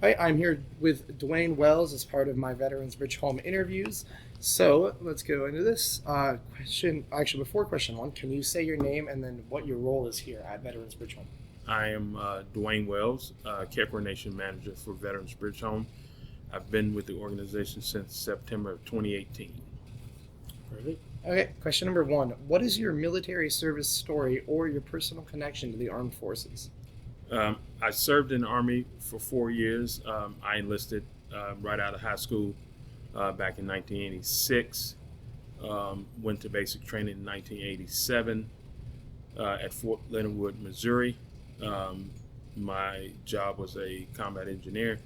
Hi, I'm here with Dwayne Wells as part of my Veterans Bridge Home interviews. So let's go into this question. Actually, before question one, can you say your name and then what your role is here at Veterans Bridge Home? I am Dwayne Wells, Care Coordination Manager for Veterans Bridge Home. I've been with the organization since September of 2018. Perfect. Okay, question number one. What is your military service story or your personal connection to the armed forces? I served in the Army for 4 years. I enlisted right out of high school back in 1986. Went to basic training in 1987 at Fort Leonard Wood, Missouri. Um, my job was a combat engineer.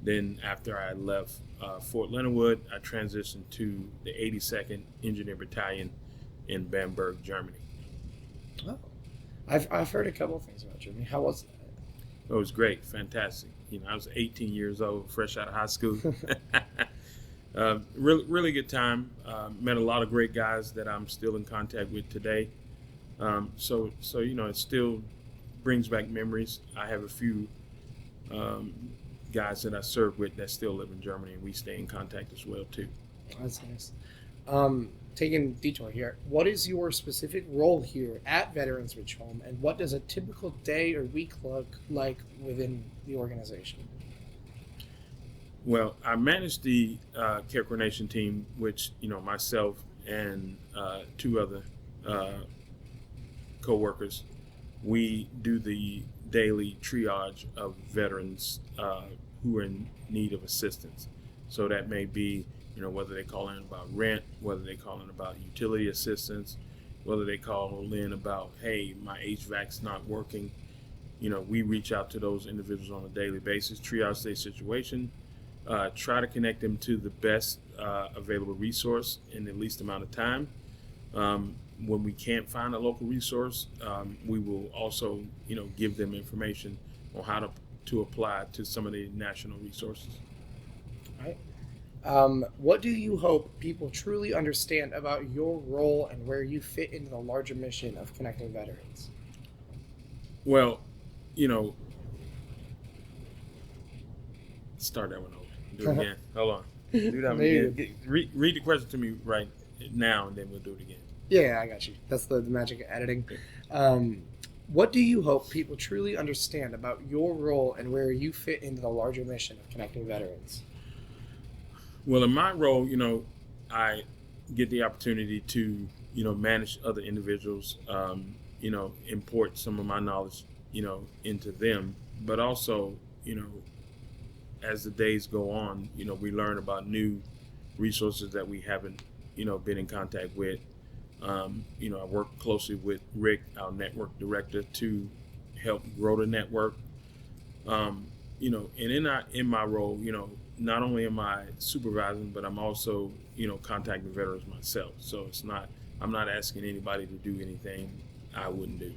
Then, after I left Fort Leonard Wood, I transitioned to the 82nd Engineer Battalion in Bamberg, Germany. Oh, I've heard a couple of things about Germany. How was It was great, fantastic. I was 18 years old, fresh out of high school. that? Really good time. Met a lot of great guys that I'm still in contact with today. So it still brings back memories. I have a few um, guys that I served with that still live in Germany, and we stay in contact as well too. That's nice. Taking a detour here. What is your specific role here at Veterans Ridge Home, and what does a typical day or week look like within the organization? Well, I manage the care coordination team, which myself and two other uh, co-workers. We do the daily triage of veterans who are in need of assistance. So that may be, whether they call in about rent, whether they call in about utility assistance, whether they call in about, hey, my HVAC's not working. We reach out to those individuals on a daily basis, triage their situation, try to connect them to the best available resource in the least amount of time. When we can't find a local resource, we will also, give them information on how to apply to some of the national resources. Right. What do you hope people truly understand about your role and where you fit into the larger mission of connecting veterans? Well, you know, start that one over. Do it again. Hold on. Do that one There you again. go. Read the question to me right now, and then we'll do it again. Yeah, I got you. That's the magic of editing. Um, what do you hope people truly understand about your role and where you fit into the larger mission of connecting veterans? Well, in my role, I get the opportunity to, manage other individuals, import some of my knowledge, into them. But also, as the days go on, we learn about new resources that we haven't, been in contact with. I work closely with Rick, our network director, to help grow the network. And in my role, not only am I supervising, but I'm also, contacting veterans myself. So I'm not asking anybody to do anything I wouldn't do.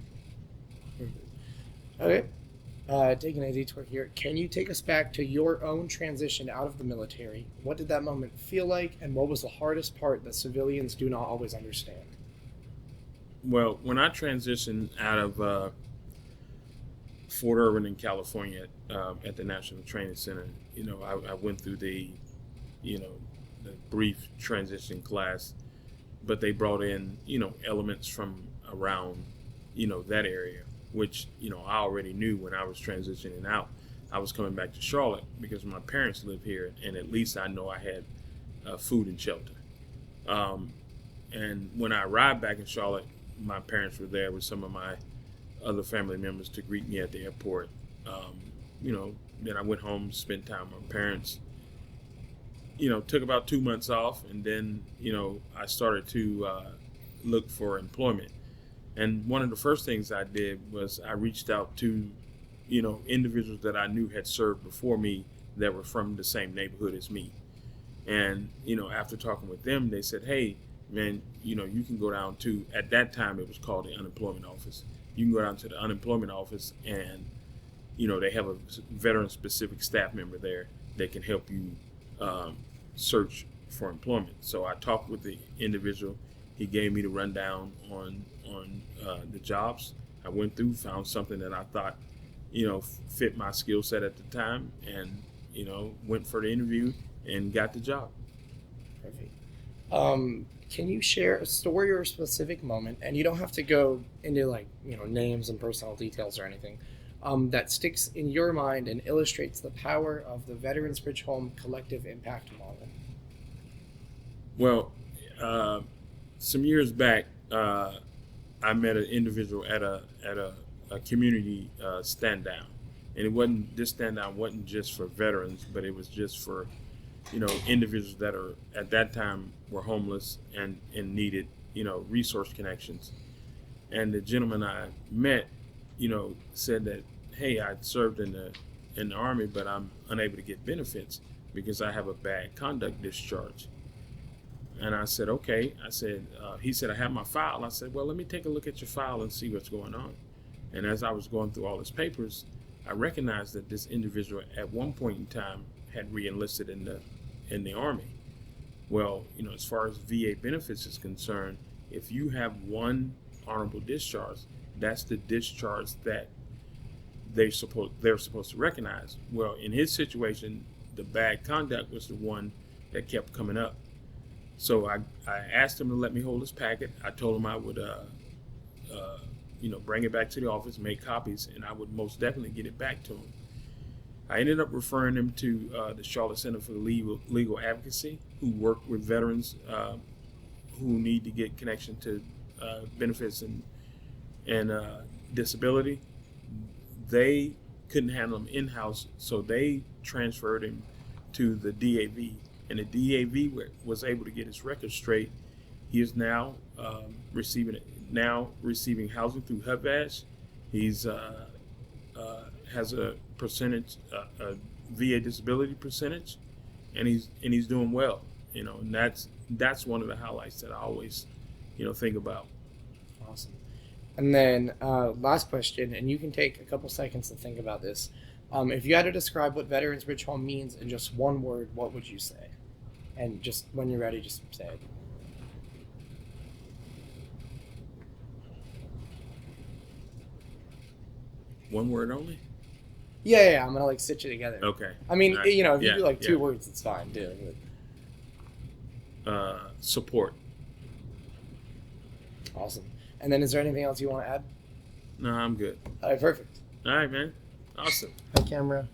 Okay. Taking a detour here, can you take us back to your own transition out of the military? What did that moment feel like, and what was the hardest part that civilians do not always understand? Well, when I transitioned out of Fort Irwin in California at the National Training Center, I went through you know, the brief transition class, but they brought in, elements from around, that area, which, I already knew when I was transitioning out. I was coming back to Charlotte because my parents live here, and at least I know I had food and shelter. Um, and when I arrived back in Charlotte, my parents were there with some of my other family members to greet me at the airport. Um, then I went home, spent time with my parents. Took about 2 months off, and then I started to look for employment. And one of the first things I did was I reached out to individuals that I knew had served before me that were from the same neighborhood as me. And after talking with them, they said, "Hey, man, you can go down to, at that time it was called the unemployment office. You can go down to the unemployment office, and they have a veteran specific staff member there that can help you um, search for employment." So I talked with the individual. He gave me the rundown on the jobs. I went through, found something that I thought fit my skill set at the time, and went for the interview and got the job. Perfect. Can you share a story or a specific moment, and you don't have to go into names and personal details or anything, that sticks in your mind and illustrates the power of the Veterans Bridge Home collective impact model? Well, some years back, I met an individual at a community stand down, and this stand down wasn't just for veterans, but it was just for individuals that are at that time were homeless and needed resource connections. And the gentleman I met said that, hey, I served in the Army, but I'm unable to get benefits because I have a bad conduct discharge. And I said, okay. He said, I have my file. I said, well, let me take a look at your file and see what's going on. And as I was going through all his papers, I recognized that this individual at one point in time had re-enlisted in the Army. Well, as far as VA benefits is concerned, if you have one honorable discharge, that's the discharge that they're supposed to recognize. Well, in his situation, the bad conduct was the one that kept coming up. So I asked him to let me hold his packet. I told him I would bring it back to the office, make copies, and I would most definitely get it back to him. I ended up referring him to the Charlotte Center for Legal Advocacy, who work with veterans who need to get connection to benefits and disability. They couldn't handle him in-house, so they transferred him to the DAV, and the DAV was able to get his record straight. He is now receiving housing through HUD-VASH. He's has a percentage, a VA disability percentage, and he's doing well. And that's one of the highlights that I always think about. Awesome. And then last question, and you can take a couple seconds to think about this. If you had to describe what Veterans Bridge Home means in just one word, what would you say? And just when you're ready, just say it. One word only? Yeah, I'm gonna stitch it together. Okay. I mean, Right. if you do Yeah, two words, it's fine too. Support. Awesome. And then, is there anything else you want to add? No, I'm good. All right, perfect. All right, man. Awesome. Hi, camera.